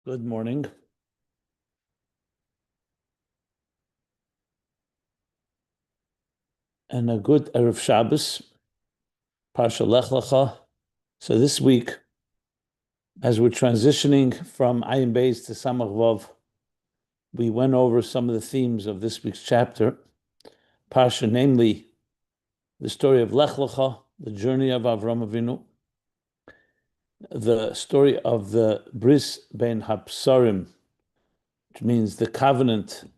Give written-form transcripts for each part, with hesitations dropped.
Good morning. And a good Erev Shabbos, Parsha Lech Lecha. So this week, as we're transitioning from Ayin Beis to Samach Vav, we went over some of the themes of this week's chapter, Parsha, namely the story of Lech Lecha, the journey of Avram Avinu, the story of the Bris Ben Hapsarim, which means the covenant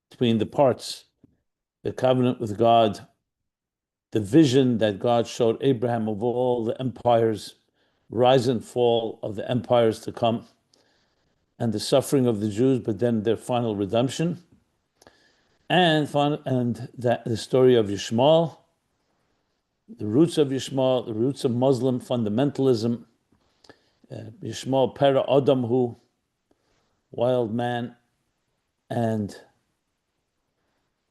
between the parts, the covenant with God, the vision that God showed Abraham of all the empires, rise and fall of the empires to come, and the suffering of the Jews, but then their final redemption, and the story of Yishmael, the roots of Yishmael, the roots of Muslim fundamentalism, Yishmael Pera Adamhu, wild man, and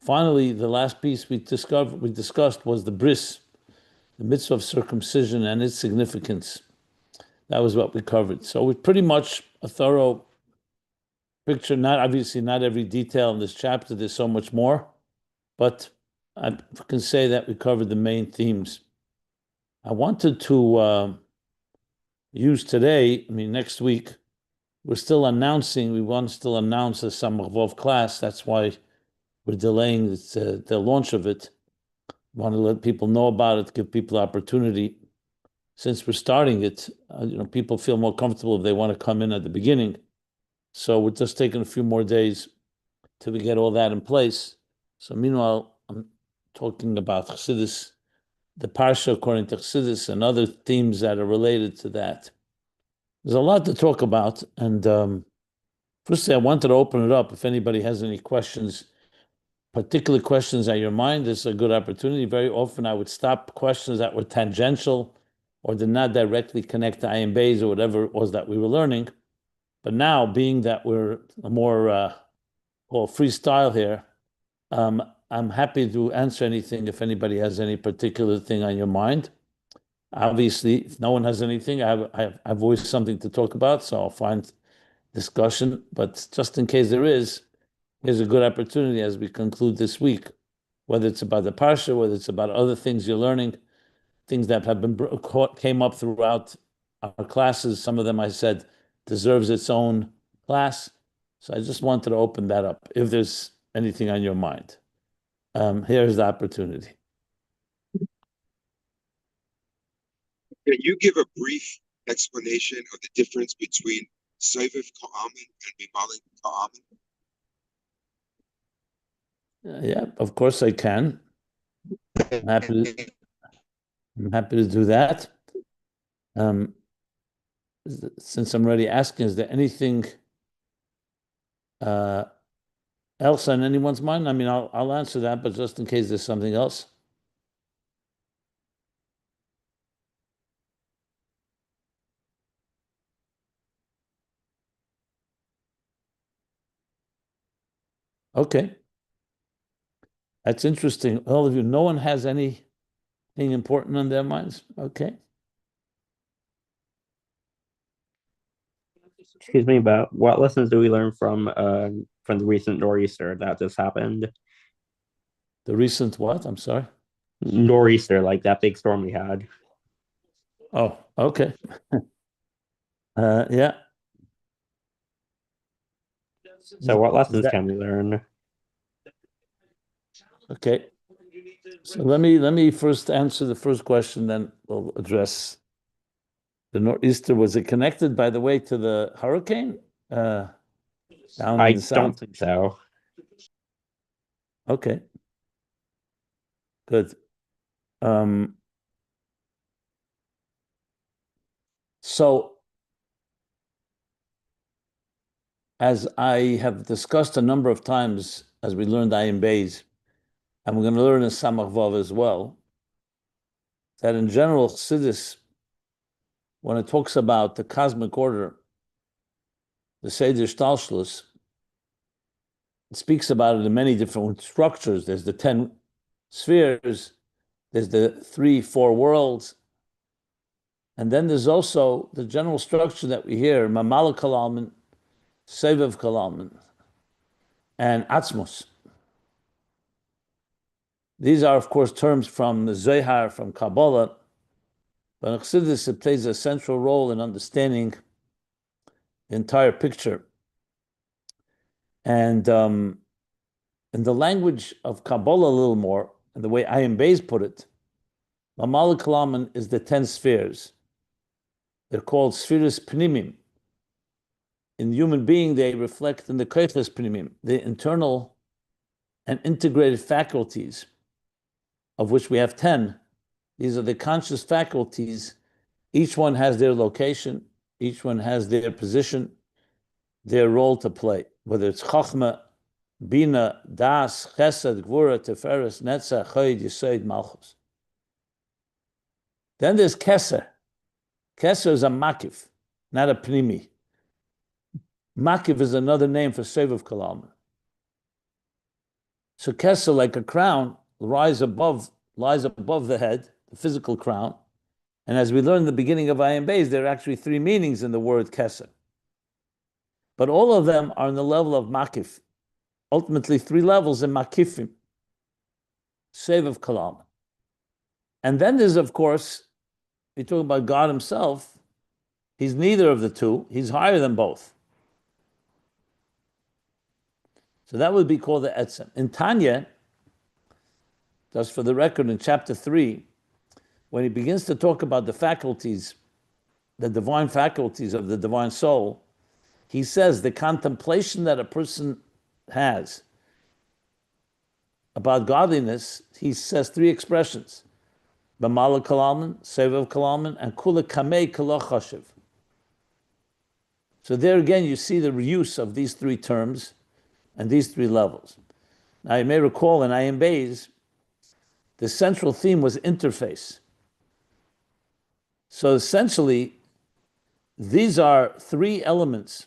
finally the last piece we discussed was the bris, the mitzvah of circumcision and its significance. That was what we covered. So it's pretty much a thorough picture, not every detail in this chapter, there's so much more, but I can say that we covered the main themes. I wanted to use today, next week, we want to still announce the Samach Vov class, that's why we're delaying the launch of it. We want to let people know about it, give people opportunity. Since we're starting it, people feel more comfortable if they want to come in at the beginning. So we're just taking a few more days till we get all that in place. So meanwhile, I'm talking about Chassidus, the Parsha according to Chassidus, and other themes that are related to that. There's a lot to talk about. And firstly, I wanted to open it up. If anybody has any questions, particular questions at your mind, this is a good opportunity. Very often I would stop questions that were tangential or did not directly connect to Ayin Beis or whatever it was that we were learning. But now, being that we're a more freestyle here, I'm happy to answer anything if anybody has any particular thing on your mind. Obviously, if no one has anything, I've always something to talk about, so I'll find discussion. But just in case there is, here's a good opportunity as we conclude this week, whether it's about the Parsha, whether it's about other things you're learning, things that have came up throughout our classes. Some of them I said deserves its own class. So I just wanted to open that up. If there's anything on your mind, here's the opportunity. Can you give a brief explanation of the difference between Soviv Ka'amin and Mimalik Ka'amin? Yeah, of course I can. I'm happy to do that. Since I'm already asking, is there anything else on anyone's mind? I'll answer that, but just in case there's something else. Okay. That's interesting. All of you, no one has anything important on their minds? Okay. Excuse me, but what lessons do we learn from the recent nor'easter that just happened? The recent what? I'm sorry. Nor'easter, like that big storm we had. Oh, okay. Yeah. So what lessons can we learn? Okay. So let me first answer the first question, then we'll address the nor'easter. Was it connected, by the way, to the hurricane? Down I in the south? don't think so. Okay. Good. So as I have discussed a number of times as we learned Ayin Beis, and we're going to learn in Samach Vav as well, that in general, Chassidus, when it talks about the cosmic order, the Seder Shtalshlus, it speaks about it in many different structures. There's the 10 spheres, there's the 3-4 worlds, and then there's also the general structure that we hear, Mamalak Almin, Sevev Kalaman, and Atzmos. These are, of course, terms from the Zohar, from Kabbalah, but in Chassidus it plays a central role in understanding the entire picture. And in the language of Kabbalah a little more, and the way Ayin Beis put it, Mamal Kalaman is the 10 spheres. They're called spheres pnimim. In the human being, they reflect in the koiches pnimim, the internal and integrated faculties, of which we have 10. These are the conscious faculties. Each one has their location. Each one has their position, their role to play, whether it's Chachma, Bina, Das, Chesed, Gvura, Tiferes, Netzach, Chayid, Yesod, Malchus. Then there's Keser. Keser is a Makif, not a Pnimi. Makif is another name for Sevev Kalaman. So Keser, like a crown, lies above the head, the physical crown. And as we learned in the beginning of Ayin Beis, there are actually 3 meanings in the word Keser. But all of them are on the level of Makif. Ultimately, 3 levels in Makifim. Sevev Kalaman. And then there's, of course, we talk about God himself. He's neither of the two. He's higher than both. So that would be called the Etzem. In Tanya, just for the record, in chapter 3, when he begins to talk about the faculties, the divine faculties of the divine soul, he says the contemplation that a person has about godliness, he says 3 expressions. B'mala Kalaman, Sevev Kalaman, and Kula Kamei Kala Chashiv. So there again, you see the reuse of these 3 terms and these 3 levels. Now you may recall in Ayin Beis, the central theme was interface. So essentially, these are 3 elements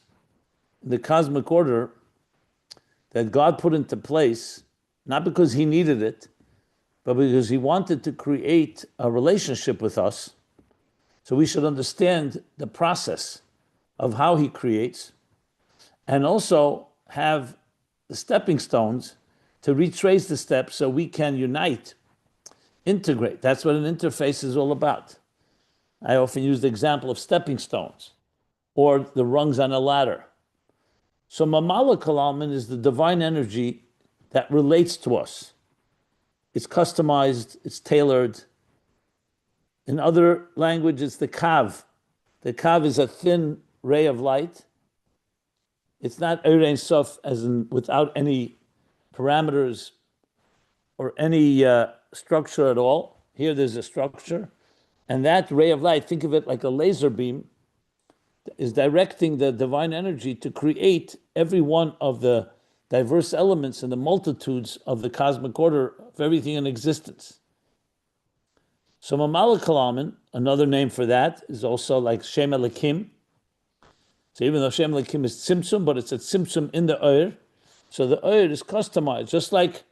in the cosmic order that God put into place, not because he needed it, but because he wanted to create a relationship with us. So we should understand the process of how he creates, and also have the stepping stones to retrace the steps so we can unite, integrate. That's what an interface is all about. I often use the example of stepping stones or the rungs on a ladder. So Mamala Kalaman is the divine energy that relates to us. It's customized, it's tailored. In other language, it's the Kav. The Kav is a thin ray of light. It's not Ein Sof, as in without any parameters or any structure at all. Here there's a structure. And that ray of light, think of it like a laser beam, is directing the divine energy to create every one of the diverse elements and the multitudes of the cosmic order of everything in existence. So Mamala Kalaman, another name for that, is also like Shem Elikim. So even though Shem Elikim is Tzimtzum, but it's a Tzimtzum in the Oyer. So the Oyer is customized, just like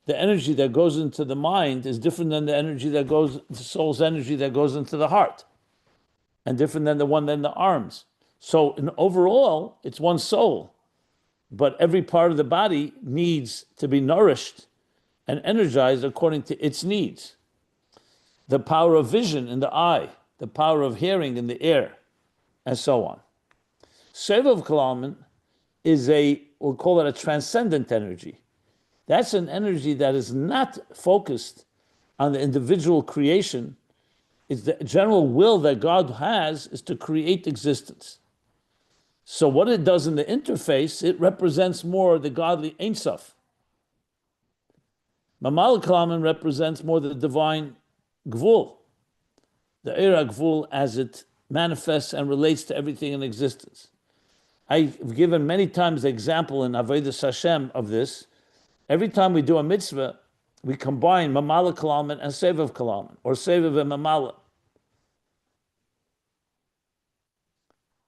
the energy that goes into the mind is different than the energy that goes, the soul's energy that goes into the heart, and different than the one in the arms. So in overall, it's one soul, but every part of the body needs to be nourished and energized according to its needs. The power of vision in the eye, the power of hearing in the ear, and so on. Sevev Kalaman is we'll call it a transcendent energy. That's an energy that is not focused on the individual creation. It's the general will that God has is to create existence. So what it does in the interface, it represents more the godly Ein Sof. Mamal Kalaman represents more the divine Gvul, the Eira Gvul as it manifests and relates to everything in existence. I've given many times the example in Avodas Hashem of this. Every time we do a mitzvah, we combine Mamala Kalaman and Sevev Kalaman, or Sevev and Mamala.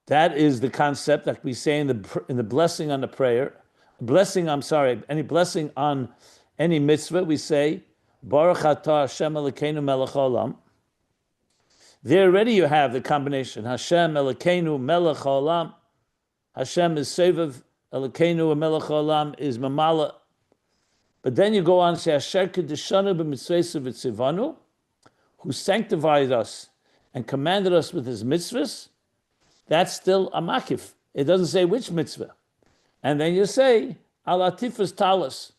That is the concept that we say in the blessing on the prayer. Any blessing on any mitzvah, we say, Baruch atah Hashem Elokeinu melech haolam. There already you have the combination, Hashem Elokeinu melech haolam. Hashem is Sevav, Elokeinu Melech Haolam is Mamala. But then you go on and say, Asher Kedishanu b'mitzvaysav v'tzivanu, who sanctified us and commanded us with his mitzvahs. That's still a makif. It doesn't say which mitzvah. And then you say, Al atifas talis,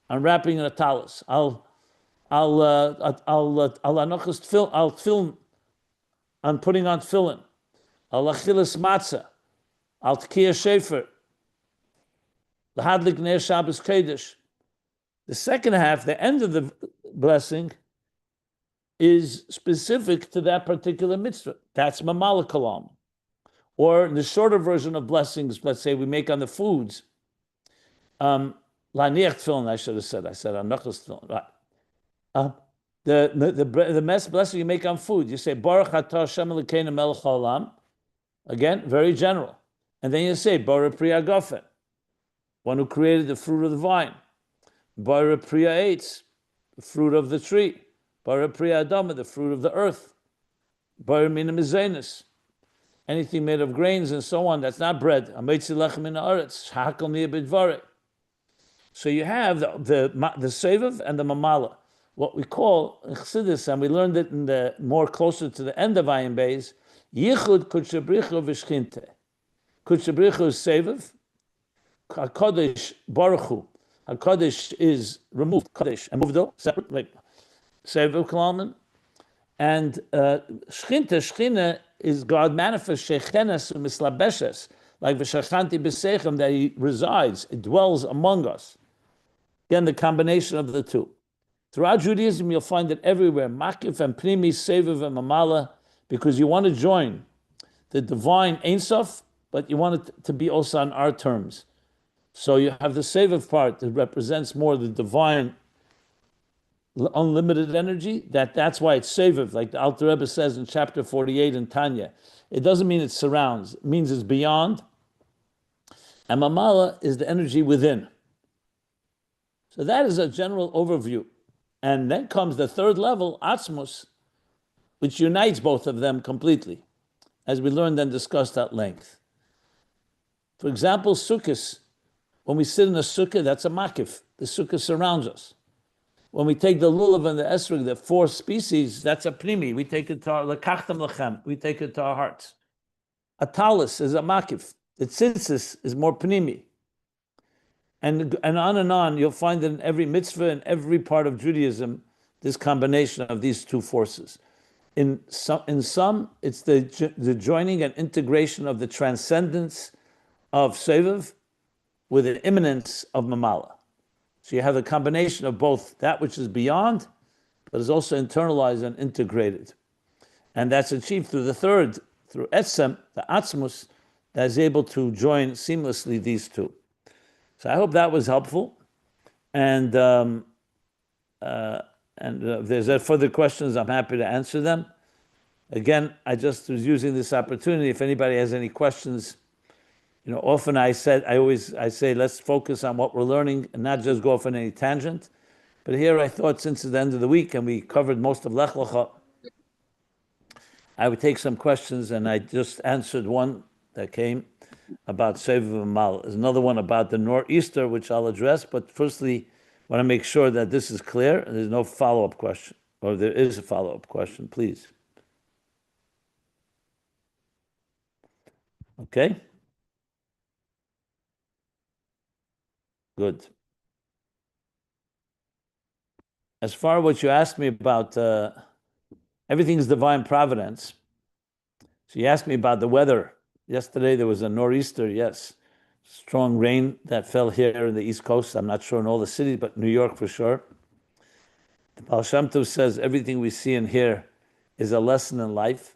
I'm wrapping in a talis. I'll film, I'm putting on tefillin. Al achilas matzah, al tkiya shefer, lahadlik ner Shabbos Kodesh. The second half, the end of the blessing, is specific to that particular mitzvah. That's mamala kalam. Or the shorter version of blessings, let's say we make on the foods. Laniach tefillin, I should have said. I said anachas tefillin. Right. The best blessing you make on food, you say Baruch atah Hashem Elokeinu melech haolam. Again, very general. And then you say Baruch priya gofen, one who created the fruit of the vine. Baruch priya eitz, the fruit of the tree. Baruch priya adama, the fruit of the earth. Baruch mina mizenis, anything made of grains and so on, that's not bread. Ameitzi lechem min haaretz, hakol niyeh b'dvarei. So you have the sevav and the mamala, what we call in Chassidus, and we learned it in the more closer to the end of Ayin Beis, yichud kudshabrichu v'shchinte. Kudshabrichu is sevav, HaKadosh Baruch Hu. HaKadosh is removed, Kadosh, and moved separate, like sevav kalaman. And Shechina is God manifest, Shechenes mislabeshes, like v'shachanti b'seichem, that he resides, it dwells among us. Again, the combination of the two. Throughout Judaism, you'll find it everywhere, makif and pnimi, sevav and mamala, because you want to join the divine Ein Sof, but you want it to be also on our terms. So you have the sevav part that represents more the divine unlimited energy, that's why it's sevav, like the Alter Rebbe says in chapter 48 in Tanya. It doesn't mean it surrounds, it means it's beyond. And mamala is the energy within. So that is a general overview. And then comes the third level, atzmus, which unites both of them completely, as we learned and discussed at length. For example, sukkahs. When we sit in a sukkah, that's a makif. The sukkah surrounds us. When we take the lulav and the esrog, the four species, that's a primi. We take it to our lekachtem lechem. We take it to our hearts. A talis is a makif. The tzitzis is more pnimi. And on, you'll find that in every mitzvah, in every part of Judaism, this combination of these two forces. In some, it's the joining and integration of the transcendence of sevav with an immanence of mamala. So you have a combination of both that which is beyond, but is also internalized and integrated. And that's achieved through the third, through etzem, the atzmus, that is able to join seamlessly these two. So I hope that was helpful. And if there's further questions, I'm happy to answer them. Again, I just was using this opportunity. If anybody has any questions, often I say, let's focus on what we're learning and not just go off on any tangent. But here I thought, since it's the end of the week and we covered most of Lech Lecha, I would take some questions, and I just answered one that came about Sevav and Mal. There's another one about the nor'easter, which I'll address, but firstly, I want to make sure that this is clear and there's no follow-up question, or there is a follow-up question, please. Okay? Good. As far as what you asked me about, everything is divine providence. So you asked me about the weather. Yesterday there was a nor'easter, yes. Strong rain that fell here in the East Coast. I'm not sure in all the cities, but New York for sure. The Baal Shem Tov says everything we see and hear is a lesson in life.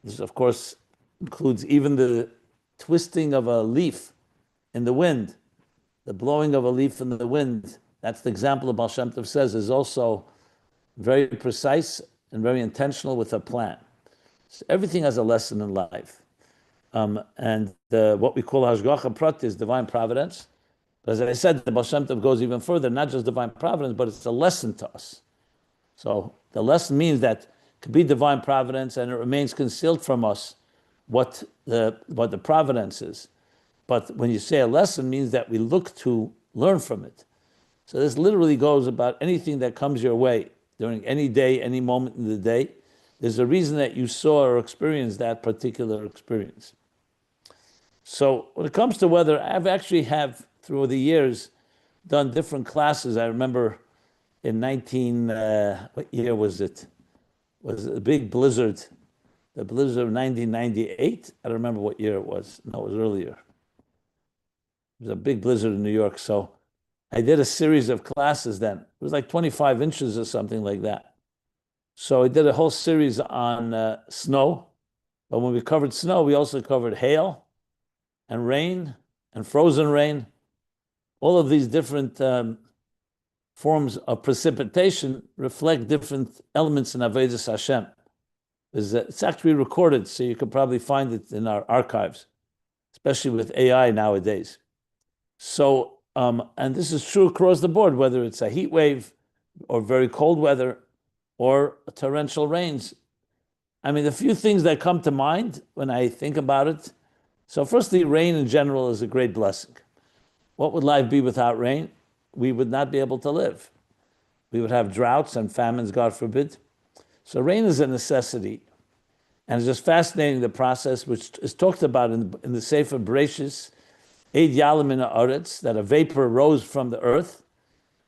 This, of course, includes even the twisting of a leaf in the wind. The blowing of a leaf in the wind, that's the example the Baal Shem Tov says, is also very precise and very intentional with a plan. So everything has a lesson in life. And what we call Hashgacha Prat is divine providence. But as I said, the Baal Shem Tov goes even further, not just divine providence, but it's a lesson to us. So the lesson means that it could be divine providence and it remains concealed from us what the providence is. But when you say a lesson, means that we look to learn from it. So this literally goes about anything that comes your way during any day, any moment in the day. There's a reason that you saw or experienced that particular experience. So when it comes to weather, I've actually through the years done different classes. I remember in what year was it? Was it a big blizzard? The blizzard of 1998? I don't remember what year it was. No, it was earlier. It was a big blizzard in New York. So I did a series of classes then. It was like 25 inches or something like that. So I did a whole series on snow. But when we covered snow, we also covered hail and rain and frozen rain. All of these different forms of precipitation reflect different elements in Avodas Hashem. It's actually recorded, so you can probably find it in our archives, especially with AI nowadays. So, and this is true across the board, whether it's a heat wave or very cold weather or torrential rains. I mean, the few things that come to mind when I think about it. So firstly, rain in general is a great blessing. What would life be without rain? We would not be able to live. We would have droughts and famines, God forbid. So rain is a necessity. And it's just fascinating, the process, which is talked about in the Sefer Bereshis, Eid Yalim in Haaretz, that a vapor rose from the earth,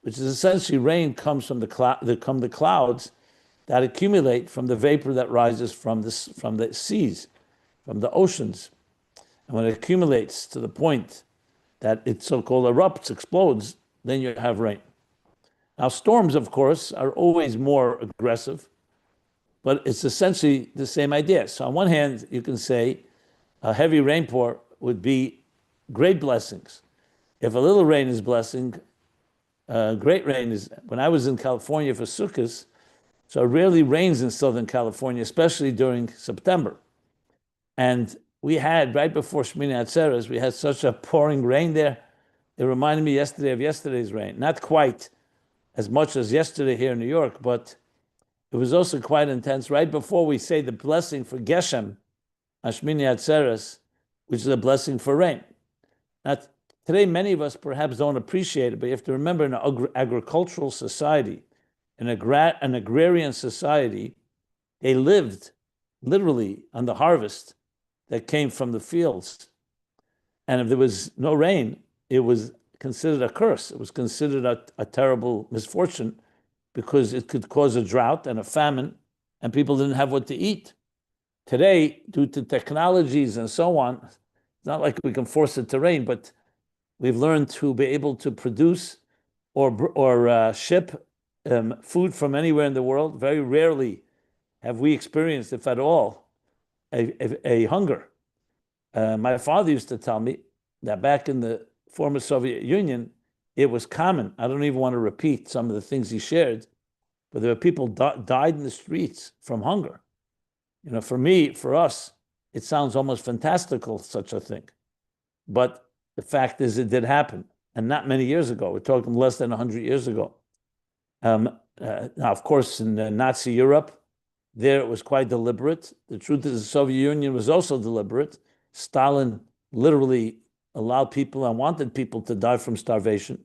which is essentially rain comes from the clouds that accumulate from the vapor that rises from the seas, from the oceans. And when it accumulates to the point that it so-called erupts, explodes, then you have rain. Now, storms, of course, are always more aggressive, but it's essentially the same idea. So on one hand, you can say a heavy rainpour would be great blessings. If a little rain is blessing, great rain is. When I was in California for Sukkot, so it rarely rains in Southern California, especially during September. And we had, right before Shmini Atzeres, we had such a pouring rain there. It reminded me yesterday of yesterday's rain. Not quite as much as yesterday here in New York, but it was also quite intense. Right before we say the blessing for Geshem, Shmini Atzeres, which is a blessing for rain. Now, today, many of us perhaps don't appreciate it, but you have to remember in an agricultural society, in an agrarian society, they lived literally on the harvest that came from the fields. And if there was no rain, it was considered a curse. It was considered a terrible misfortune because it could cause a drought and a famine, and people didn't have what to eat. Today, due to technologies and so on, it's not like we can force it to rain, but we've learned to be able to produce or ship food from anywhere in the world. Very rarely have we experienced, if at all, a hunger. My father used to tell me that back in the former Soviet Union, it was common. I don't even want to repeat some of the things he shared, but there were people died in the streets from hunger. You know, for us, it sounds almost fantastical, such a thing. But the fact is, it did happen, and not many years ago. We're talking less than 100 years ago. Now, of course, in Nazi Europe, there it was quite deliberate. The truth is, the Soviet Union was also deliberate. Stalin literally allowed people and wanted people to die from starvation.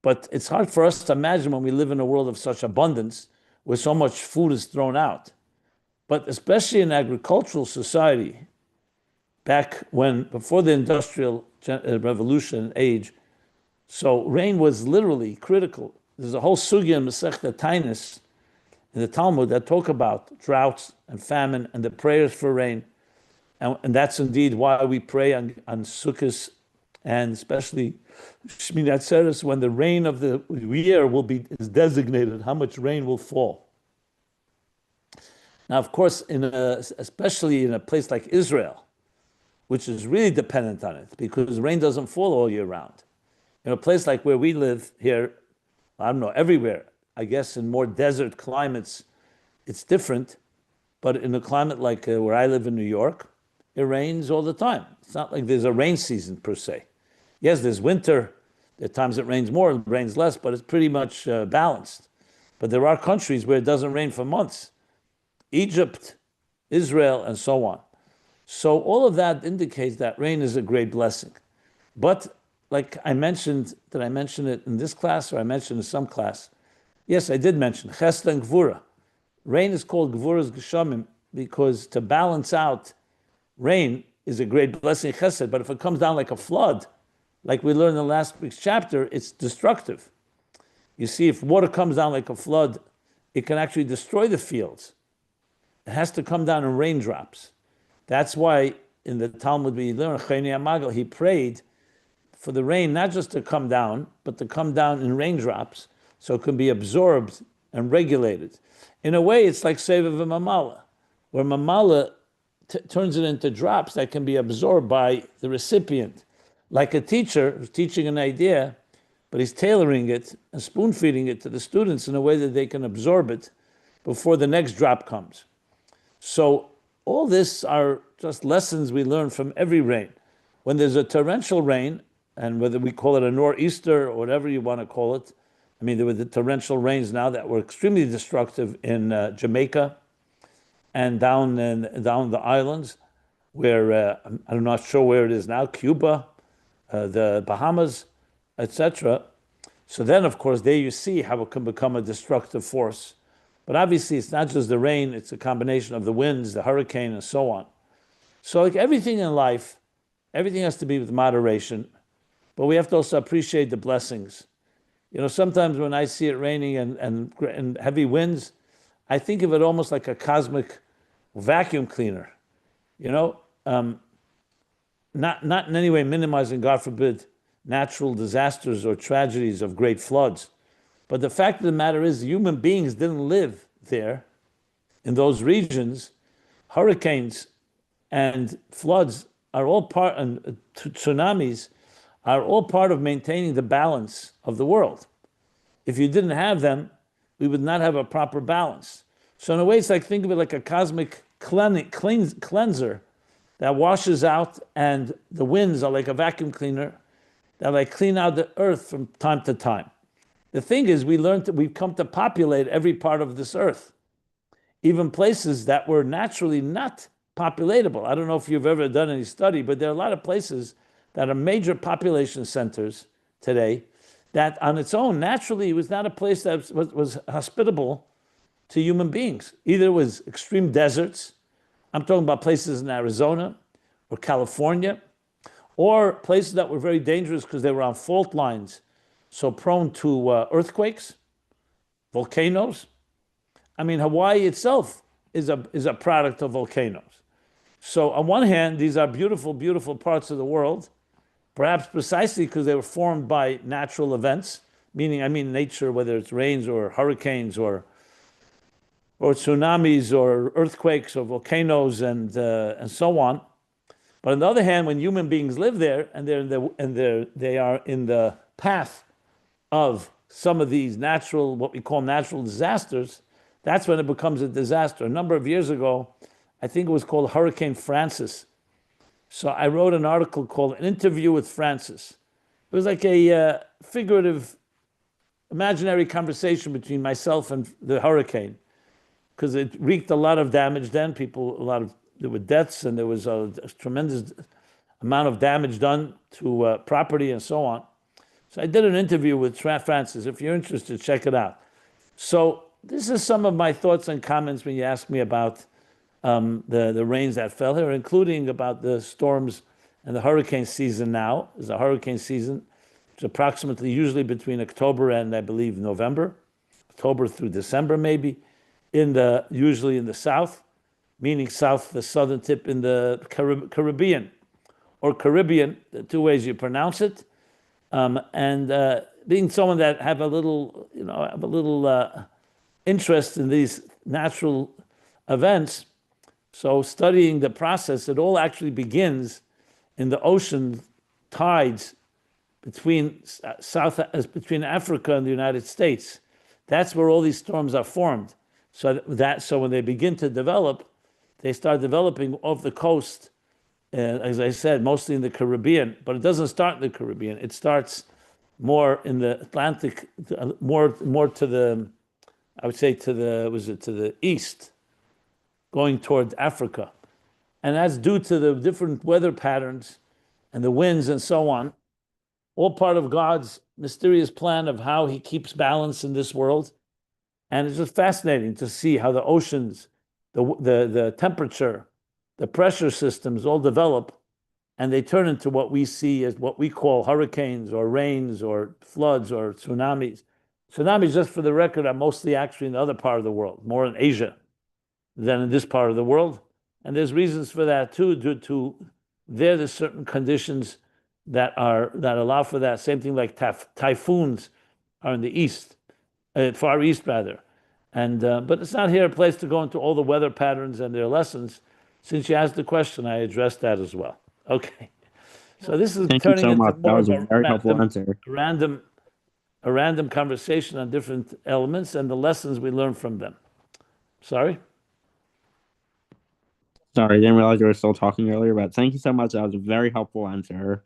But it's hard for us to imagine when we live in a world of such abundance, where so much food is thrown out. But especially in agricultural society, back when, before the Industrial Revolution age, so rain was literally critical. There's a whole sugya in Masechta Tainis in the Talmud that talk about droughts and famine and the prayers for rain. And that's indeed why we pray on Sukkot and especially Shmini Atzeres, when the rain of the year is designated, how much rain will fall. Now, of course, especially in a place like Israel, which is really dependent on it, because rain doesn't fall all year round. In a place like where we live here, I don't know, everywhere, I guess in more desert climates, it's different. But in a climate like where I live in New York, it rains all the time. It's not like there's a rain season per se. Yes, there's winter. There are times it rains more, it rains less, but it's pretty much balanced. But there are countries where it doesn't rain for months. Egypt, Israel, and so on. So all of that indicates that rain is a great blessing. But like I mentioned, did I mention it in this class or I mentioned in some class? Yes, I did mention Chesed and Gvura. Rain is called Gvura's Geshamim because to balance out rain is a great blessing, Chesed. But if it comes down like a flood, like we learned in last week's chapter, it's destructive. You see, if water comes down like a flood, it can actually destroy the fields. It has to come down in raindrops. That's why in the Talmud we learn, he prayed for the rain not just to come down, but to come down in raindrops so it can be absorbed and regulated. In a way, it's like Seviv and Mamala, where Mamala turns it into drops that can be absorbed by the recipient. Like a teacher who's teaching an idea, but he's tailoring it and spoon feeding it to the students in a way that they can absorb it before the next drop comes. So all this are just lessons we learn from every rain. When there's a torrential rain, and whether we call it a nor'easter or whatever you want to call it, I mean, there were the torrential rains now that were extremely destructive in Jamaica and down the islands, where I'm not sure where it is now, Cuba, the Bahamas, etc. So then, of course, there you see how it can become a destructive force. But obviously, it's not just the rain, it's a combination of the winds, the hurricane, and so on. So like everything in life, everything has to be with moderation, but we have to also appreciate the blessings. You know, sometimes when I see it raining and heavy winds, I think of it almost like a cosmic vacuum cleaner. You know, not in any way minimizing, God forbid, natural disasters or tragedies of great floods. But the fact of the matter is, human beings didn't live there in those regions. Hurricanes and floods are all part, and tsunamis are all part of maintaining the balance of the world. If you didn't have them, we would not have a proper balance. So in a way, it's like, think of it like a cosmic cleanser that washes out, and the winds are like a vacuum cleaner that like clean out the earth from time to time. The thing is, we've come to populate every part of this earth, even places that were naturally not populatable. I don't know if you've ever done any study, but there are a lot of places that are major population centers today that on its own, naturally, was not a place that was hospitable to human beings. Either it was extreme deserts, I'm talking about places in Arizona or California, or places that were very dangerous because they were on fault lines, so prone to earthquakes, volcanoes. I mean, Hawaii itself is a product of volcanoes. So on one hand, these are beautiful, beautiful parts of the world, perhaps precisely because they were formed by natural events, meaning, I mean nature, whether it's rains or hurricanes or tsunamis or earthquakes or volcanoes and so on. But on the other hand, when human beings live there and they are in the path of some of these natural, what we call natural disasters, that's when it becomes a disaster. A number of years ago, I think it was called Hurricane Francis. So I wrote an article called An Interview with Francis. It was like a figurative, imaginary conversation between myself and the hurricane, because it wreaked a lot of damage then. There were deaths, and there was a tremendous amount of damage done to property and so on. So I did an interview with Francis. If you're interested, check it out. So this is some of my thoughts and comments when you ask me about the rains that fell here, including about the storms and the hurricane season now. Is a hurricane season. It's approximately usually between October and I believe November, October through December maybe, usually in the south, meaning south, the southern tip in the Caribbean, or Caribbean, the two ways you pronounce it. Being someone that have a little interest in these natural events, so studying the process, it all actually begins in the ocean tides between Africa and the United States. That's where all these storms are formed. So when they begin to develop, they start developing off the coast, as I said, mostly in the Caribbean. But it doesn't start in the Caribbean. It starts more in the Atlantic, more to the, I would say to the east, going toward Africa. And that's due to the different weather patterns and the winds and so on, all part of God's mysterious plan of how he keeps balance in this world. And it's just fascinating to see how the oceans, the temperature, the pressure systems all develop, and they turn into what we see as what we call hurricanes or rains or floods or tsunamis. Tsunamis, just for the record, are mostly actually in the other part of the world, more in Asia than in this part of the world. And there's reasons for that too, due to there's certain conditions that allow for that. Same thing like typhoons are in the east, Far East rather. And but it's not here a place to go into all the weather patterns and their lessons. Since you asked the question, I addressed that as well. Okay. So this is Thank you turning so into much. That more was of a very helpful answer. a random conversation on different elements and the lessons we learn from them. Sorry? Sorry, I didn't realize you were still talking earlier, but thank you so much. That was a very helpful answer.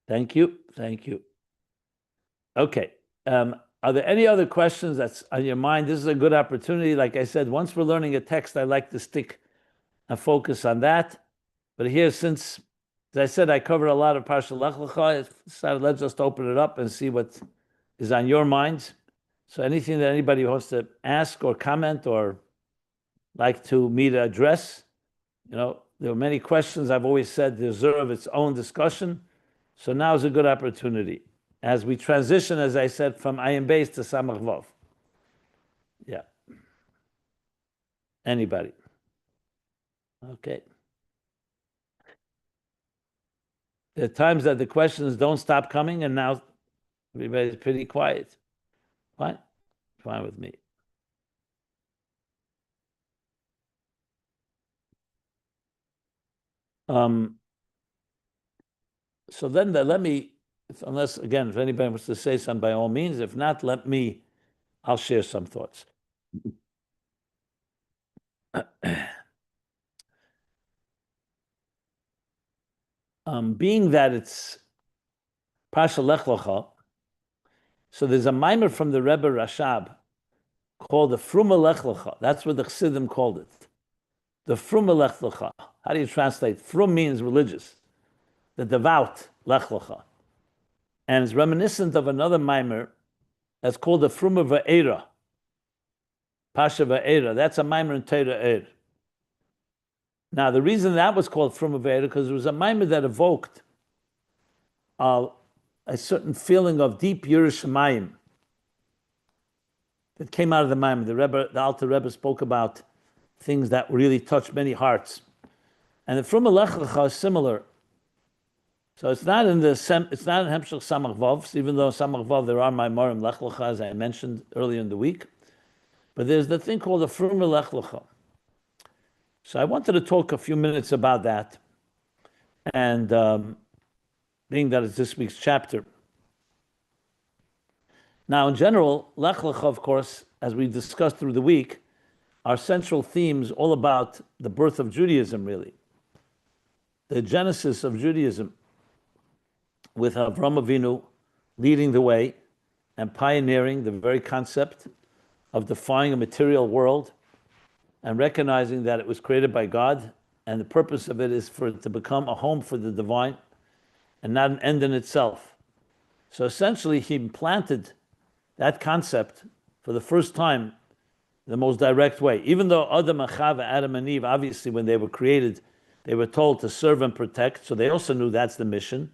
Thank you. Thank you. Okay. Are there any other questions that's on your mind? This is a good opportunity. Like I said, once we're learning a text, I like to stick a focus on that. But here, since, as I said, I covered a lot of Parsha Lech Lecha, I decided let's just open it up and see what is on your minds. So anything that anybody wants to ask or comment or like to me to address, there are many questions I've always said deserve its own discussion. So now is a good opportunity as we transition, as I said, from Ayin Beis to Samach Vav. Yeah. Anybody? Okay. There are times that the questions don't stop coming, and now everybody's pretty quiet. Fine. Fine with me. So then let me, unless again, if anybody wants to say something, by all means. If not, I'll share some thoughts. Being that it's Parsha Lech Lecha, so there's a mimer from the Rebbe Rashab called the Fruma Lech Lecha. That's what the Chassidim called it. The Fruma Lech Lecha. How do you translate? Frum means religious, the devout Lech Lecha. And it's reminiscent of another mimer that's called the Fruma Va'era. Pasha Va'era. That's a mimer in Torah Er. Now, the reason that was called Fruma Va'era, because it was a mimer that evoked a certain feeling of deep Yerushalayim that came out of the mimer. The Alter Rebbe spoke about things that really touched many hearts. And the Fruma Lech Lecha is similar. So it's not in Hemshech Samach Vav, even though Samach Vav there are Maimarim Lech Lecha, as I mentioned earlier in the week. But there's the thing called the Fruma Lech Lecha. So I wanted to talk a few minutes about that, and being that it's this week's chapter. Now, in general, Lech Lecha, of course, as we discussed through the week, are central themes all about the birth of Judaism, really. The genesis of Judaism, with Avraham Avinu leading the way and pioneering the very concept of defying a material world and recognizing that it was created by God, and the purpose of it is for it to become a home for the divine and not an end in itself. So essentially, he implanted that concept for the first time in the most direct way. Even though Adam and Eve, obviously, when they were created, they were told to serve and protect, so they also knew that's the mission.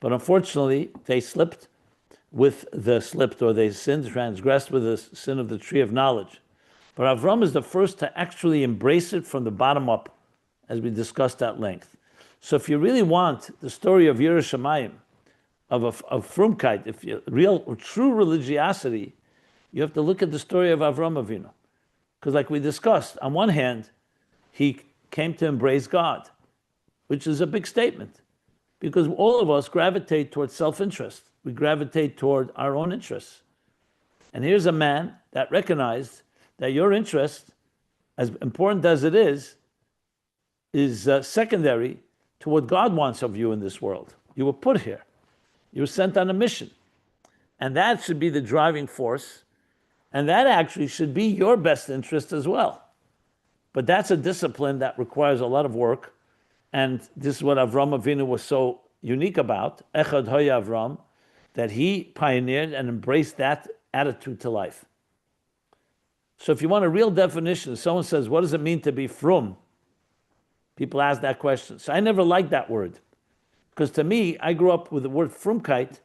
But unfortunately, they slipped or they sinned, transgressed with the sin of the tree of knowledge. But Avram is the first to actually embrace it from the bottom up, as we discussed at length. So if you really want the story of Yerushalayim, of Frumkeit, if you real or true religiosity, you have to look at the story of Avram Avinu. Because like we discussed, on one hand, he came to embrace God, which is a big statement. Because all of us gravitate towards self-interest. We gravitate toward our own interests. And here's a man that recognized that your interest, as important as it is secondary to what God wants of you in this world. You were put here. You were sent on a mission. And that should be the driving force. And that actually should be your best interest as well. But that's a discipline that requires a lot of work. And this is what Avram Avinu was so unique about, Echad Hoya Avram, that he pioneered and embraced that attitude to life. So if you want a real definition, if someone says, what does it mean to be frum? People ask that question. So I never liked that word. Because to me, I grew up with the word frumkeit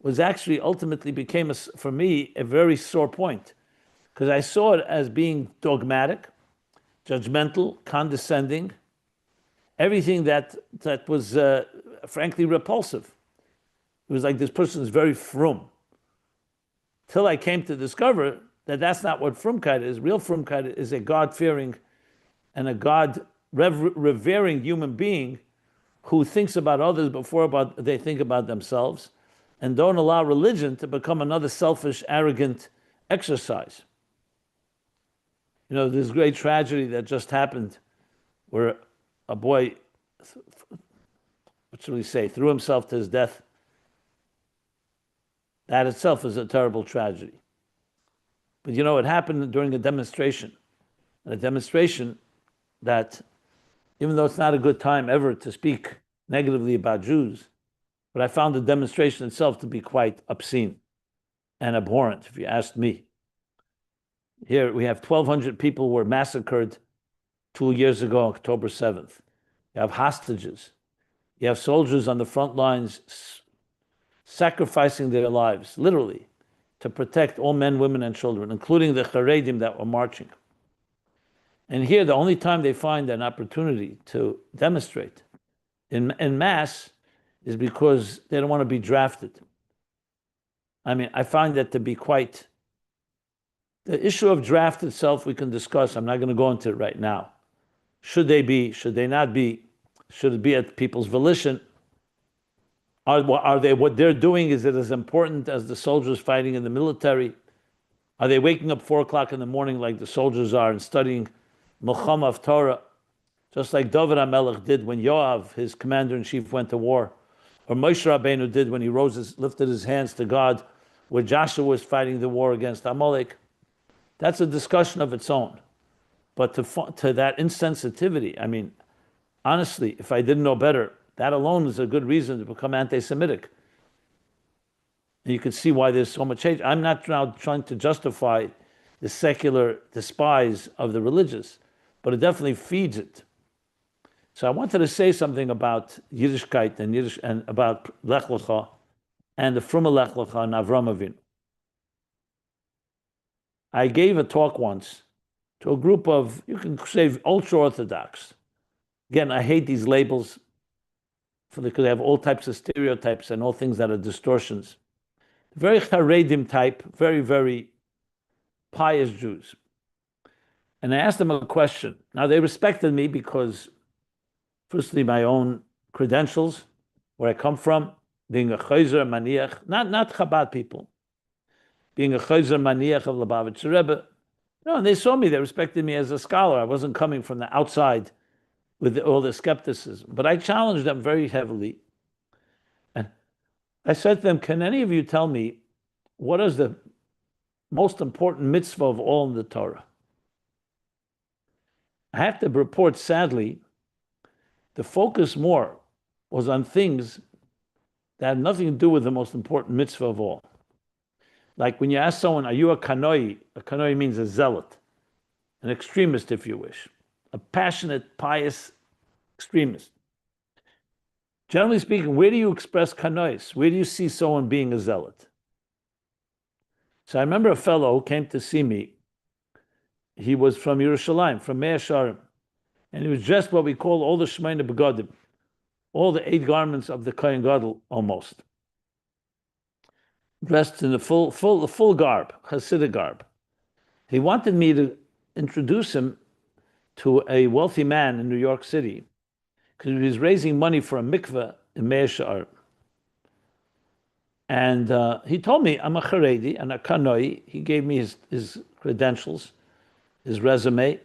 was actually ultimately became, for me, a very sore point. Because I saw it as being dogmatic, judgmental, condescending, everything that was frankly repulsive. It was like this person is very frum. Till I came to discover that that's not what frumkeit is. Real frumkeit is a God-fearing and a God-revering human being who thinks about others before they think about themselves, and don't allow religion to become another selfish, arrogant exercise. You know, this great tragedy that just happened where a boy, what should we say, threw himself to his death. That itself is a terrible tragedy. But you know, it happened during a demonstration that, even though it's not a good time ever to speak negatively about Jews, but I found the demonstration itself to be quite obscene and abhorrent, if you asked me. Here we have 1,200 people were massacred 2 years ago, October 7th. You have hostages. You have soldiers on the front lines sacrificing their lives, literally, to protect all men, women, and children, including the Haredim that were marching. And here, the only time they find an opportunity to demonstrate in mass is because they don't want to be drafted. I mean, I find that to be quite... The issue of draft itself we can discuss. I'm not going to go into it right now. Should they be? Should they not be? Should it be at people's volition? Are they, what they're doing, is it as important as the soldiers fighting in the military? Are they waking up 4 o'clock in the morning like the soldiers are and studying Milchama of Torah, just like David HaMelech did when Yoav, his commander-in-chief, went to war, or Moshe Rabbeinu did when he lifted his hands to God, where Joshua was fighting the war against Amalek? That's a discussion of its own. But to that insensitivity, I mean, honestly, if I didn't know better, that alone is a good reason to become anti-Semitic. And you can see why there's so much hate. I'm not now trying to justify the secular despise of the religious, but it definitely feeds it. So I wanted to say something about Yiddishkeit and about Lech Lecha and the Fruma Lech Lecha and Avram Avinu. I gave a talk once to a group of, you can say, ultra-Orthodox. Again, I hate these labels because they have all types of stereotypes and all things that are distortions. Very Haredim type, very, very pious Jews. And I asked them a question. Now, they respected me because, firstly, my own credentials, where I come from, being a Chayzer Maniach, not Chabad people, being a Chayzer Maniach of Lubavitch Rebbe. No, and they saw me, they respected me as a scholar. I wasn't coming from the outside with all the skepticism. But I challenged them very heavily. And I said to them, can any of you tell me what is the most important mitzvah of all in the Torah? I have to report, sadly, the focus more was on things that had nothing to do with the most important mitzvah of all. Like when you ask someone, are you a kanoi means a zealot, an extremist, if you wish, a passionate, pious extremist. Generally speaking, where do you express kanois? Where do you see someone being a zealot? So I remember a fellow who came to see me. He was from Yerushalayim, from Mea Sharim, and he was dressed what we call all the Shemona Begadim, all the 8 garments of the Kohen Gadol, almost. Dressed in the full garb, Chassidic garb. He wanted me to introduce him to a wealthy man in New York City because he was raising money for a mikveh in Mea Sharim. And he told me, I'm a Haredi and a Kanoi. He gave me his credentials, his resume.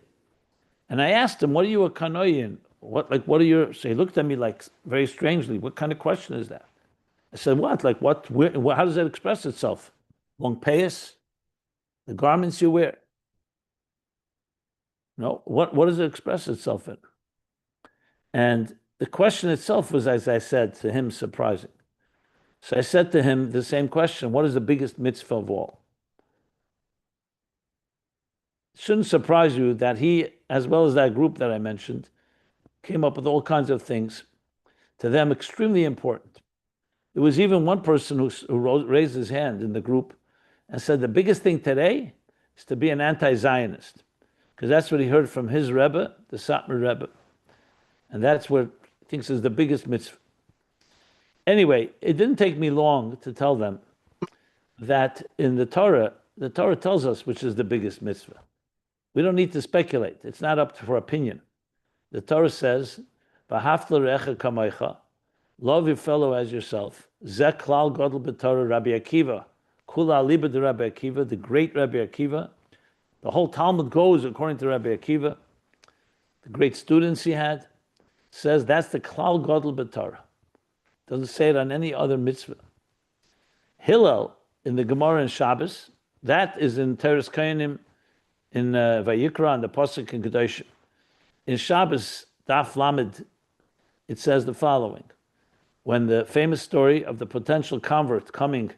And I asked him, what are you a Kanoi in? What are your... So he looked at me like very strangely. What kind of question is that? I said, what? Like what? How does that express itself? Long payas? The garments you wear? No, what does it express itself in? And the question itself was, as I said, to him, surprising. So I said to him the same question: what is the biggest mitzvah of all? It shouldn't surprise you that he, as well as that group that I mentioned, came up with all kinds of things, to them extremely important. There was even one person who raised his hand in the group and said the biggest thing today is to be an anti-Zionist, because that's what he heard from his Rebbe, the Satmar Rebbe. And that's what he thinks is the biggest mitzvah. Anyway, it didn't take me long to tell them that in the Torah tells us which is the biggest mitzvah. We don't need to speculate. It's not up for opinion. The Torah says, "V'ahavta l'recha kamocha," love your fellow as yourself. Zeh klal gadol b'Torah Rabbi Akiva, kula aliba de Rabbi Akiva, the great Rabbi Akiva. The whole Talmud goes according to Rabbi Akiva. The great students he had, says that's the klal gadol b'Torah. Doesn't say it on any other mitzvah. Hillel in the Gemara in Shabbos, that is in Teres Kayanim, in Vayikra, and the Pasuk in Kedoshim. In Shabbos, Daf Lamed, it says the following: when the famous story of the potential convert coming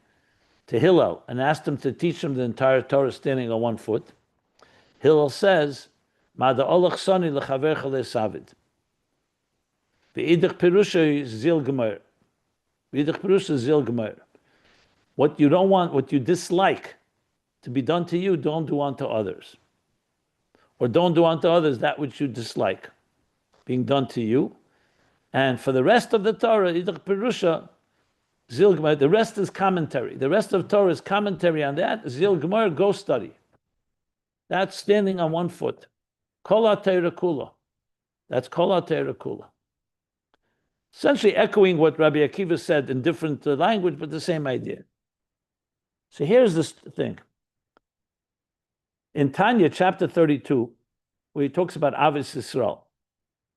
to Hillel and asked him to teach him the entire Torah standing on one foot, Hillel says, "Ma da'olach sani lechavercha le'savid. V'idach pirusha zil gemer. V'idach pirusha zil gemer. What you don't want, what you dislike to be done to you, don't do unto others. Or don't do unto others that which you dislike being done to you. And for the rest of the Torah, idach pirusha zil gemer, the rest is commentary. The rest of Torah is commentary on that. Zil gemer, go study. That's standing on one foot. Kol ha'Torah kula. That's kol ha'Torah kula. Essentially echoing what Rabbi Akiva said in different language, but the same idea. So here's this thing. In Tanya, chapter 32, where he talks about Avis Yisrael.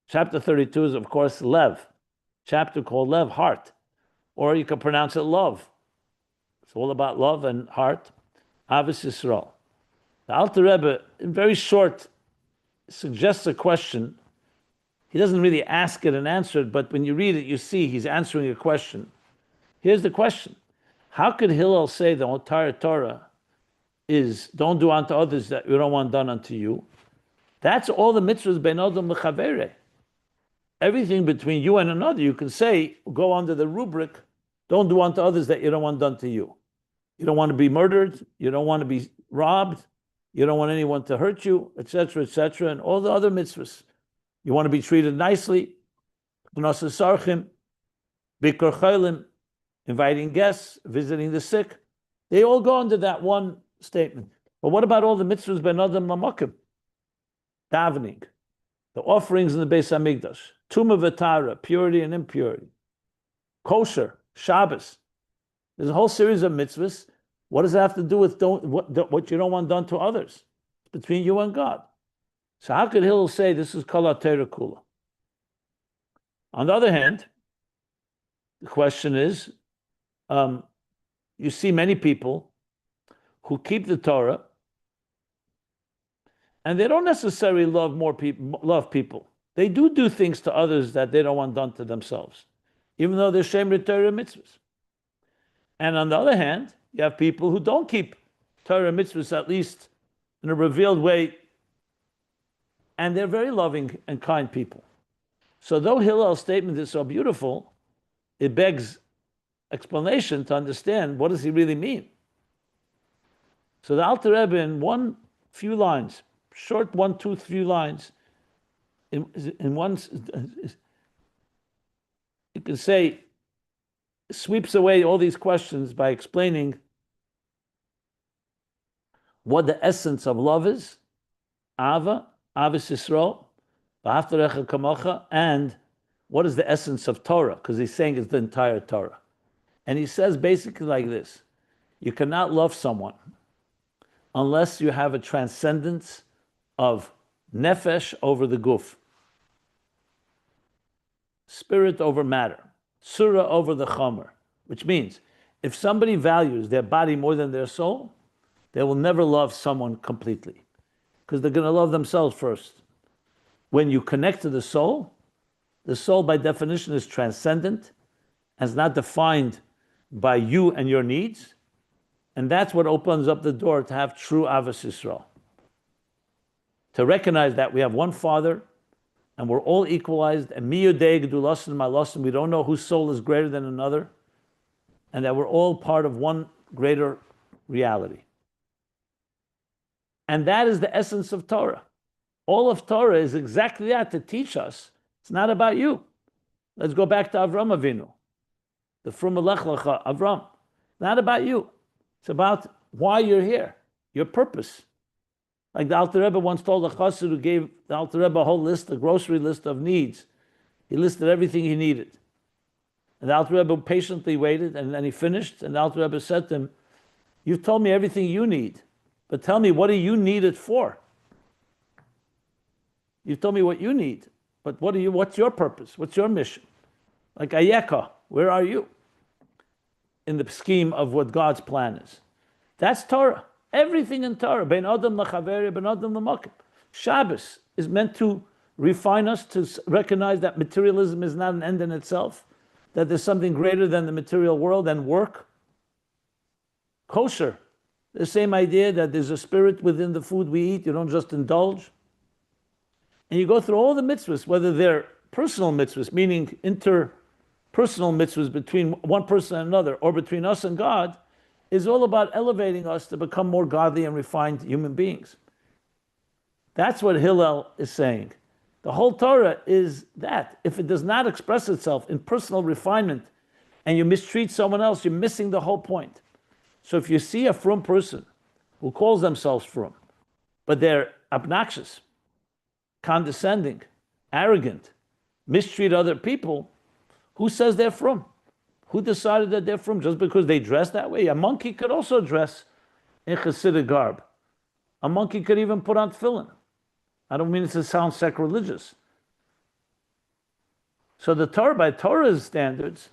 Chapter 32 is, of course, Lev. Chapter called Lev, heart. Or you can pronounce it love. It's all about love and heart. Avis Yisrael. The Alter Rebbe, in very short, suggests a question. He doesn't really ask it and answer it, but when you read it, you see he's answering a question. Here's the question. How could Hillel say the entire Torah is don't do unto others that you don't want done unto you? That's all the mitzvahs ben adam lechavere. Everything between you and another, you can say, go under the rubric, don't do unto others that you don't want done to you. You don't want to be murdered, you don't want to be robbed, you don't want anyone to hurt you, etc., and all the other mitzvahs. You want to be treated nicely, b'nosasarchim, bikor chaylim, inviting guests, visiting the sick. They all go under that one statement. But what about all the mitzvahs ben adam lamakim? Davening, the offerings in the Beis Hamikdash, Tumah v'Tara, purity and impurity, kosher, Shabbos. There's a whole series of mitzvahs. What does it have to do with what you don't want done to others? It's between you and God. So how could Hillel say this is kol ha'Torah kula? On the other hand, the question is, you see many people who keep the Torah, and they don't necessarily love people. They do things to others that they don't want done to themselves, even though they're shemer Torah mitzvahs. And on the other hand, you have people who don't keep Torah mitzvahs, at least in a revealed way, and they're very loving and kind people. So though Hillel's statement is so beautiful, it begs explanation to understand what does he really mean. So the Alter Rebbe, in one few lines, short 1, 2, 3 lines, in one, you can say, sweeps away all these questions by explaining what the essence of love is, Ava, Avis Yisrael, V'ahavta l'recha kamocha, and what is the essence of Torah? Because he's saying it's the entire Torah. And he says basically like this: you cannot love someone unless you have a transcendence of nefesh over the guf, spirit over matter, surah over the chomer, which means if somebody values their body more than their soul, they will never love someone completely. because they're going to love themselves first. When you connect to the soul by definition is transcendent and is not defined by you and your needs. And that's what opens up the door to have true Avos Yisrael. To recognize that we have one Father and we're all equalized, and mi yodei gedulasan malasan, we don't know whose soul is greater than another, and that we're all part of one greater reality. And that is the essence of Torah. All of Torah is exactly that, to teach us it's not about you. Let's go back to Avram Avinu, the Frum Lech Lecha, Avram. Not about you. It's about why you're here, your purpose. Like the Alter Rebbe once told a Chassid who gave the Alter Rebbe a whole list, a grocery list of needs. He listed everything he needed. And the Alter Rebbe patiently waited, and then he finished, and the Alter Rebbe said to him, "You've told me everything you need, but tell me, what do you need it for? You've told me what you need, but what's your purpose? What's your mission? Like Ayeka, where are you in the scheme of what God's plan is?" That's Torah. Everything in Torah, ben adam lachaveri, ben adam lamakim. Shabbos is meant to refine us to recognize that materialism is not an end in itself, that there's something greater than the material world and work. Kosher, the same idea that there's a spirit within the food we eat, you don't just indulge. And you go through all the mitzvahs, whether they're personal mitzvahs, meaning interpersonal mitzvahs between one person and another, or between us and God, is all about elevating us to become more godly and refined human beings. That's what Hillel is saying. The whole Torah is that. If it does not express itself in personal refinement and you mistreat someone else, you're missing the whole point. So if you see a frum person who calls themselves frum, but they're obnoxious, condescending, arrogant, mistreat other people, who says they're frum? Who decided that they're frum? Just because they dress that way? A monkey could also dress in Chassidic garb. A monkey could even put on tefillin. I don't mean it to sound sacrilegious. So the Torah, by Torah's standards,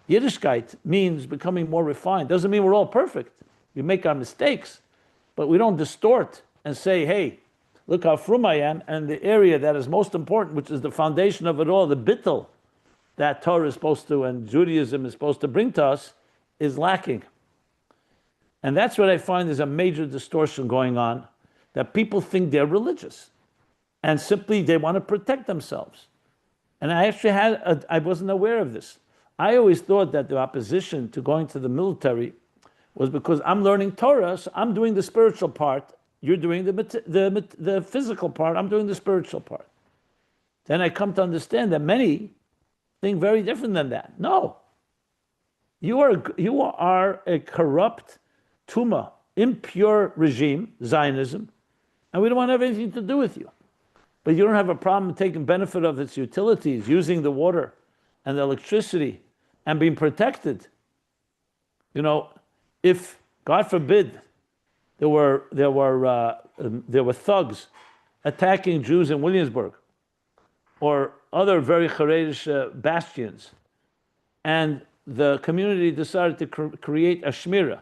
Yiddishkeit means becoming more refined. Doesn't mean we're all perfect. We make our mistakes, but we don't distort and say, hey, look how frum I am, and the area that is most important, which is the foundation of it all, the bittul, that Torah is supposed to, and Judaism is supposed to bring to us, is lacking. And that's what I find is a major distortion going on, that people think they're religious, and simply they want to protect themselves. And I actually I wasn't aware of this. I always thought that the opposition to going to the military was because I'm learning Torah, so I'm doing the spiritual part, you're doing the physical part, I'm doing the spiritual part. Then I come to understand that many think very different than that. No. You are a corrupt, tuma, impure regime, Zionism, and we don't want to have anything to do with you. But you don't have a problem taking benefit of its utilities, using the water and the electricity, and being protected. You know, if, God forbid, there were thugs attacking Jews in Williamsburg, or other very Haredish bastions, and the community decided to create a shmira,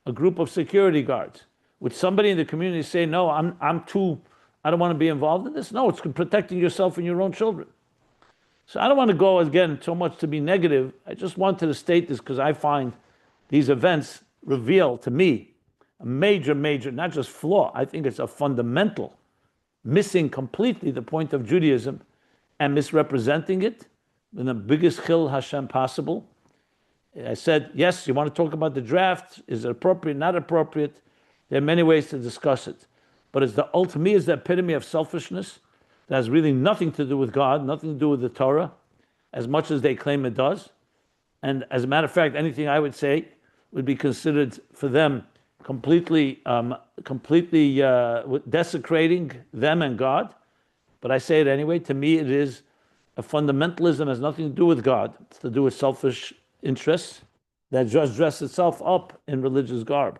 a group of security guards. Would somebody in the community say, no, I don't want to be involved in this? No, it's protecting yourself and your own children. So I don't want to go, again, so much to be negative. I just wanted to state this because I find these events reveal to me a major, not just flaw, I think it's a fundamental, missing completely the point of Judaism and misrepresenting it in the biggest chil Hashem possible. I said, yes, you want to talk about the draft, is it appropriate, not appropriate? There are many ways to discuss it. But it's to me, is the epitome of selfishness that has really nothing to do with God, nothing to do with the Torah, as much as they claim it does. And as a matter of fact, anything I would say would be considered for them completely desecrating them and God. But I say it anyway. To me, it is a fundamentalism, has nothing to do with God. It's to do with selfish interests that just dress itself up in religious garb.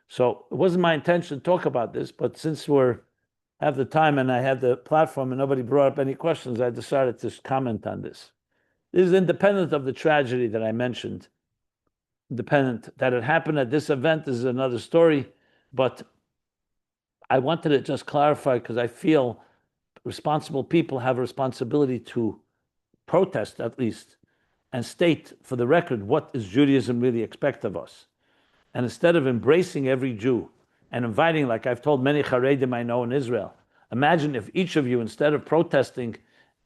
So it wasn't my intention to talk about this, but since we have the time and I have the platform and nobody brought up any questions, I decided to comment on this. This is independent of the tragedy that I mentioned. Independent that it happened at this event is another story, but I wanted to just clarify because I feel responsible people have a responsibility to protest at least and state for the record what does Judaism really expect of us. And instead of embracing every Jew and inviting, like I've told many Haredim I know in Israel, imagine if each of you, instead of protesting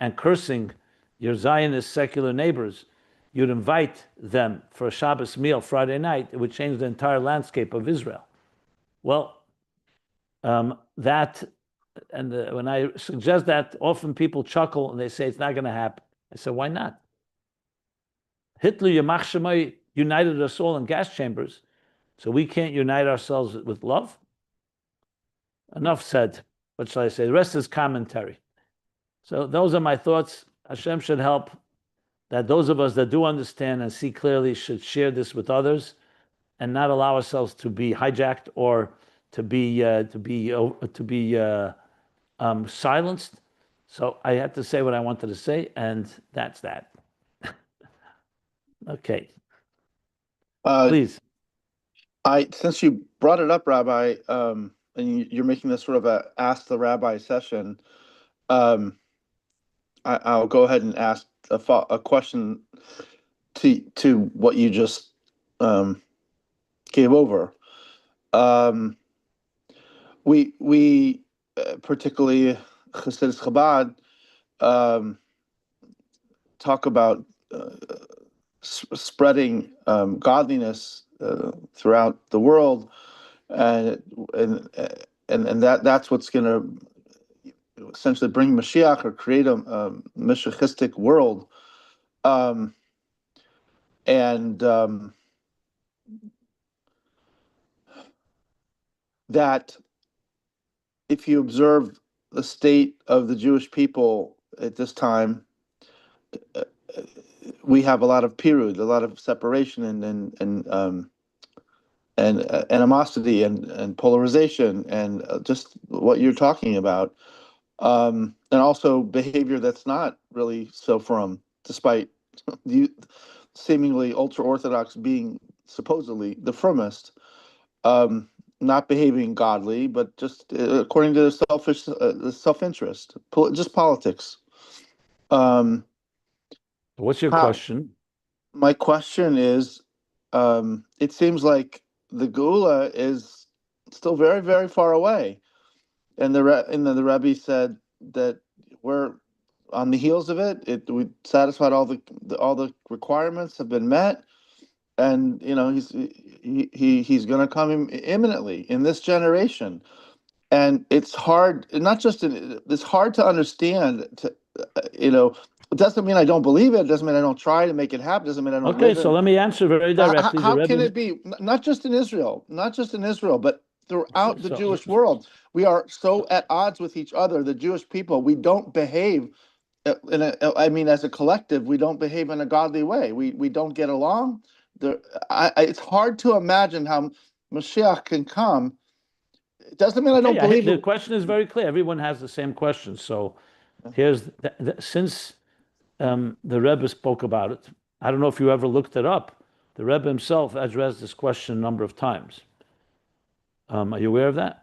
and cursing your Zionist secular neighbors, you'd invite them for a Shabbos meal Friday night. It would change the entire landscape of Israel. When I suggest that, often people chuckle and they say it's not going to happen. I said, why not? Hitler, Yamach Shemai, united us all in gas chambers, so we can't unite ourselves with love? Enough said. What shall I say? The rest is commentary. So those are my thoughts. Hashem should help that those of us that do understand and see clearly should share this with others and not allow ourselves to be hijacked or to be silenced. So I had to say what I wanted to say, and that's that. Okay. Please. Since you brought it up, Rabbi, and you're making this sort of a ask the rabbi session, I'll go ahead and ask a question to what you just gave over. We particularly Chassidic Chabad talk about spreading godliness throughout the world, and that's what's going to essentially bring Mashiach or create a Mashiachistic world, that if you observe the state of the Jewish people at this time, we have a lot of pirud, a lot of separation and animosity and polarization, and just what you're talking about, and also behavior that's not really so firm, despite the seemingly ultra-Orthodox being supposedly the firmest, not behaving godly, but just according to their self-interest, just politics. What's your question? My question is, it seems like the Geula is still very, very far away, and the Rebbe said that we're on the heels of it. We satisfied all the requirements have been met, and he's going to come imminently in this generation, and it's hard. It's hard to understand. It doesn't mean I don't believe it. It doesn't mean I don't try to make it happen. It doesn't mean I don't. Okay, so let me answer very directly. How can it be not just in Israel, but throughout the Jewish world? We are so at odds with each other. The Jewish people, we don't behave as a collective, we don't behave in a godly way. We don't get along. It's hard to imagine how Mashiach can come. It doesn't mean I don't believe it. The question is very clear. Everyone has the same question. So here's since the Rebbe spoke about it. I don't know if you ever looked it up. The Rebbe himself addressed this question a number of times. Are you aware of that?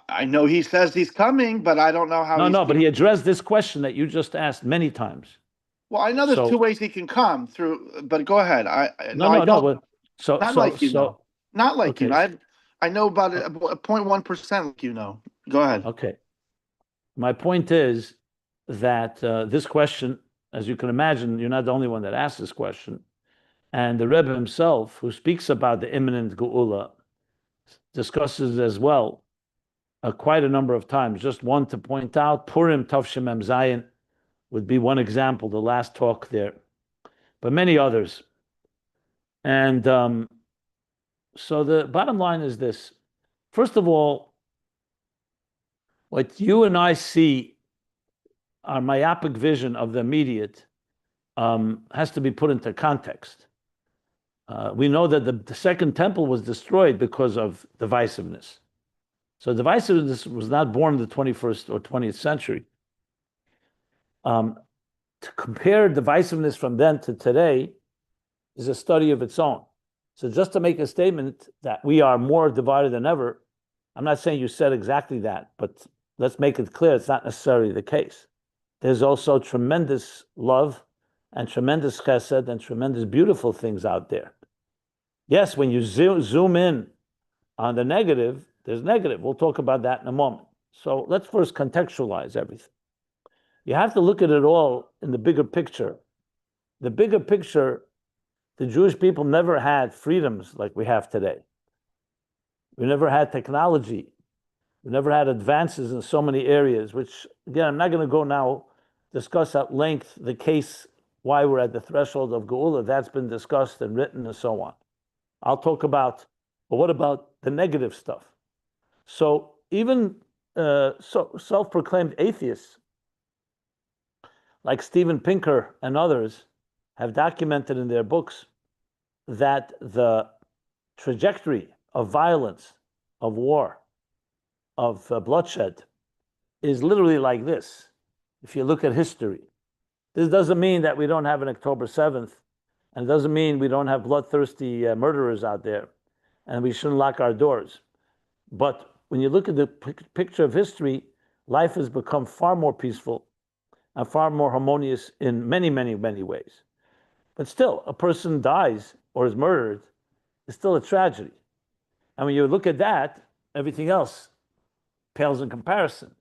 I know he says he's coming, but I don't know how. But he addressed this question that you just asked many times. Well, I know there's two ways he can come through, but go ahead. Not like you. I know about 0.1%. Go ahead. Okay. My point is that this question, as you can imagine, you're not the only one that asked this question. And the Rebbe himself, who speaks about the imminent Geula, discusses as well quite a number of times. Just one to point out, Purim Tavshim Mem Zayin would be one example, the last talk there, but many others. And so the bottom line is this. First of all, what you and I see, our myopic vision of the immediate, has to be put into context. We know that the second temple was destroyed because of divisiveness. So divisiveness was not born in the 21st or 20th century. To compare divisiveness from then to today is a study of its own. So just to make a statement that we are more divided than ever, I'm not saying you said exactly that, but let's make it clear it's not necessarily the case. There's also tremendous love and tremendous chesed and tremendous beautiful things out there. Yes, when you zoom in on the negative, there's negative. We'll talk about that in a moment. So let's first contextualize everything. You have to look at it all in the bigger picture. The bigger picture, the Jewish people never had freedoms like we have today. We never had technology. We never had advances in so many areas, which, again, I'm not going to go now discuss at length the case why we're at the threshold of Geula. That's been discussed and written and so on. I'll talk about, but what about the negative stuff? So even self-proclaimed atheists like Steven Pinker and others have documented in their books that the trajectory of violence, of war, of bloodshed is literally like this. If you look at history, this doesn't mean that we don't have an October 7th, and it doesn't mean we don't have bloodthirsty murderers out there, and we shouldn't lock our doors. But when you look at the picture of history, life has become far more peaceful and far more harmonious in many, many, many ways. But still, a person dies or is murdered, it's still a tragedy. And when you look at that, everything else pales in comparison.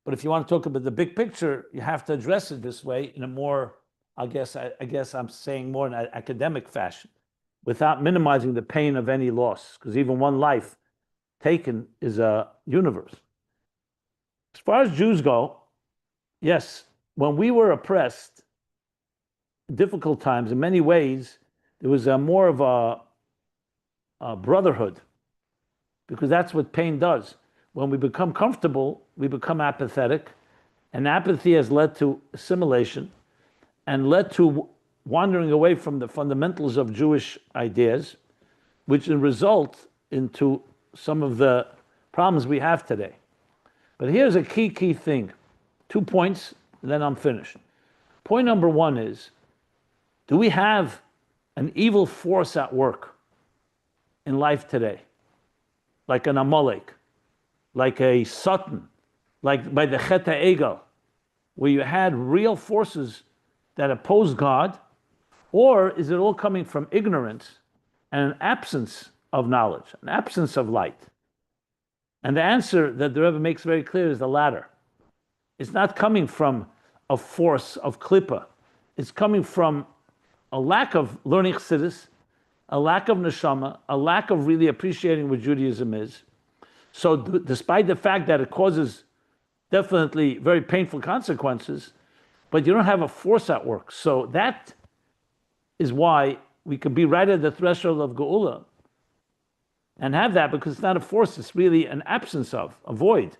But if you want to talk about the big picture, you have to address it this way in a more, I guess I'm saying more in an academic fashion, without minimizing the pain of any loss, because even one life taken is a universe. As far as Jews go, yes, when we were oppressed, difficult times, in many ways, there was more of a brotherhood, because that's what pain does. When we become comfortable, we become apathetic, and apathy has led to assimilation and led to wandering away from the fundamentals of Jewish ideas, which result into some of the problems we have today. But here's a key thing. 2 points, and then I'm finished. Point number one is, do we have an evil force at work in life today? Like an Amalek, like a Satan, like by the Chet HaEgel, where you had real forces that oppose God? Or is it all coming from ignorance and an absence of knowledge, an absence of light? And the answer that the Rebbe makes very clear is the latter. It's not coming from a force of klippa. It's coming from a lack of learning Chassidus, a lack of neshama, a lack of really appreciating what Judaism is. So despite the fact that it causes definitely very painful consequences, but you don't have a force at work. So that is why we could be right at the threshold of Geula and have that, because it's not a force, it's really an absence of, a void.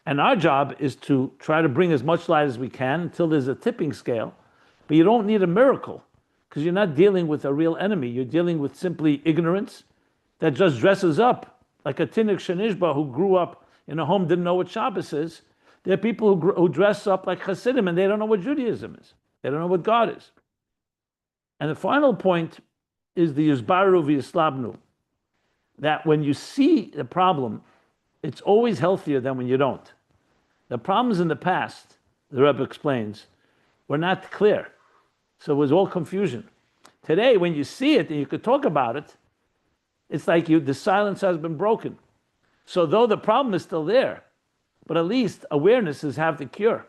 And our job is to try to bring as much light as we can until there's a tipping scale. But you don't need a miracle, because you're not dealing with a real enemy. You're dealing with simply ignorance that just dresses up like a Titanic Shenishba who grew up in a home, didn't know what Shabbos is. There are people who dress up like Chassidim and they don't know what Judaism is. They don't know what God is. And the final point is the Yusbaru v'Yislabnu, that when you see the problem, it's always healthier than when you don't. The problems in the past, the Rebbe explains, were not clear. So it was all confusion. Today, when you see it and you could talk about it, it's like the silence has been broken. So though the problem is still there, but at least awarenesses have the cure.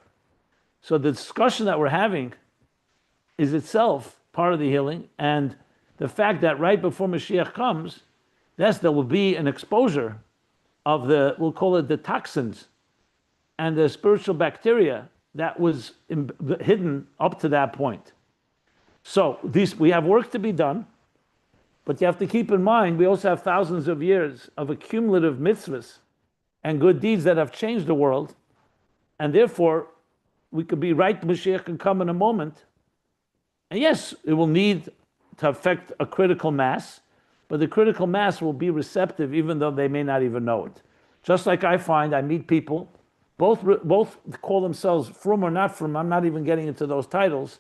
So the discussion that we're having is itself part of the healing, and the fact that right before Mashiach comes, yes, there will be an exposure of we'll call it the toxins and the spiritual bacteria that was hidden up to that point. So we have work to be done, but you have to keep in mind, we also have thousands of years of accumulative mitzvahs and good deeds that have changed the world, and therefore we could be right, Mashiach can come in a moment, and yes, it will need to affect a critical mass, but the critical mass will be receptive even though they may not even know it. Just like I meet people, both call themselves frum or not frum, I'm not even getting into those titles,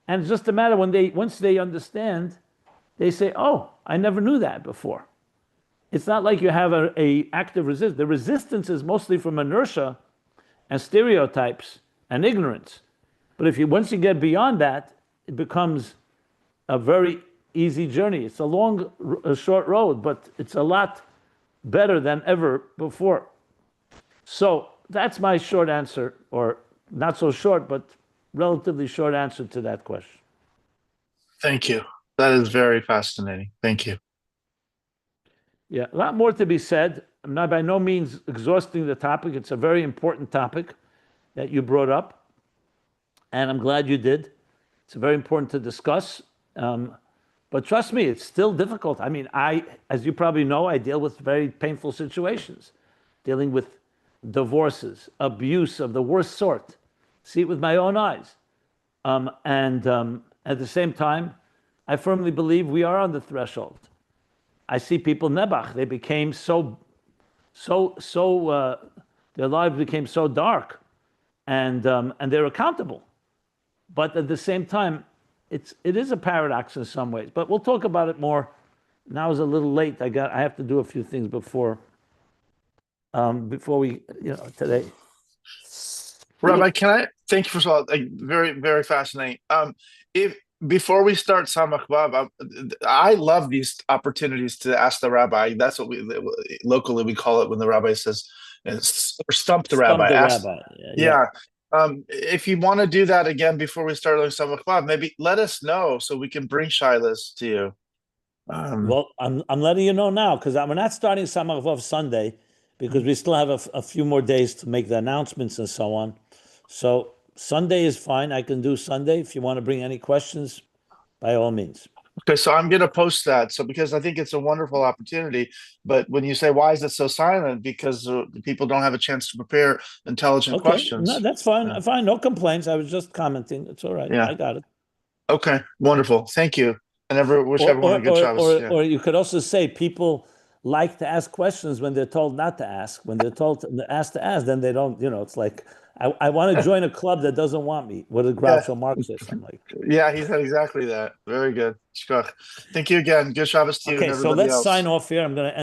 and it's just a matter once they understand, they say, oh, I never knew that before. it's not like you have a active resistance. The resistance is mostly from inertia and stereotypes and ignorance. But once you get beyond that, it becomes a very easy journey. It's a short road, but it's a lot better than ever before. So that's my short answer, or not so short, but relatively short answer to that question. Thank you. That is very fascinating. Thank you. Yeah, a lot more to be said. I'm not by no means exhausting the topic. It's a very important topic that you brought up, and I'm glad you did. It's very important to discuss. But trust me, it's still difficult. I mean, as you probably know, I deal with very painful situations, dealing with divorces, abuse of the worst sort. See it with my own eyes. At the same time, I firmly believe we are on the threshold. I see people nebach. They became their lives became so dark, and they're accountable. But at the same time, it is a paradox in some ways. But we'll talk about it more. Now is a little late. I have to do a few things before we, today. Rabbi, can I thank you for all? Very, very fascinating. Before we start Samach Vav, I love these opportunities to ask the rabbi. That's what we locally we call it when the rabbi says, or stump the rabbi. Rabbi. Yeah. If you want to do that again before we start Samach Vav, maybe let us know so we can bring shilas to you. Well, I'm letting you know now because we're not starting Samach Vav Sunday because we still have a few more days to make the announcements and so on. So Sunday is fine. I can do Sunday. If you want to bring any questions, by all means. Okay, so I'm going to post that. So because I think it's a wonderful opportunity. But when you say, why is it so silent? Because people don't have a chance to prepare intelligent questions. No, that's fine. Yeah. Fine. No complaints. I was just commenting. It's all right. Yeah. I got it. Okay, wonderful. Thank you. And wish everyone a good job. Or you could also say people like to ask questions when they're told not to ask. When they're told to ask, then they don't, it's like, I want to join a club that doesn't want me. What did Groucho Marx say? Something like that. Yeah, he said exactly that. Very good. Thank you again. Good Shabbos to you and everybody else. So let's sign off here. I'm going to